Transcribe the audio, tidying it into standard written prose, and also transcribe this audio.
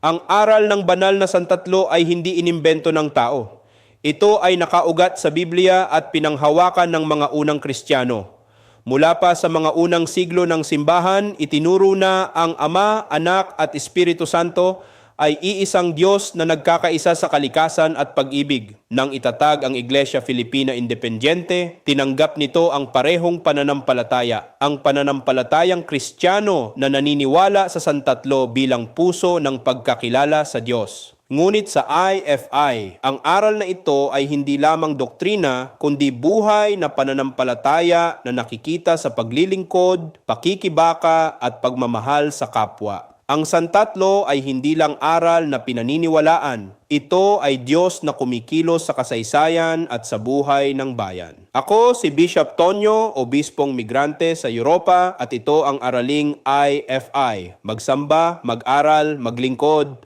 Ang aral ng banal na santatlo ay hindi inimbento ng tao. Ito ay nakaugat sa Biblia at pinanghawakan ng mga unang Kristiyano. Mula pa sa mga unang siglo ng simbahan, itinuro na ang Ama, Anak at Espiritu Santo ay iisang Diyos na nagkakaisa sa kalikasan at pag-ibig. Nang itatag ang Iglesia Filipina Independiente, tinanggap nito ang parehong pananampalataya, ang pananampalatayang Kristiyano na naniniwala sa santatlo bilang puso ng pagkakilala sa Diyos. Ngunit sa IFI, ang aral na ito ay hindi lamang doktrina, kundi buhay na pananampalataya na nakikita sa paglilingkod, pakikibaka at pagmamahal sa kapwa. Ang santatlo ay hindi lang aral na pinaniniwalaan. Ito ay Diyos na kumikilos sa kasaysayan at sa buhay ng bayan. Ako si Bishop Tonyo, Obispong Migrante sa Europa at ito ang araling IFI. Magsamba, mag-aral, maglingkod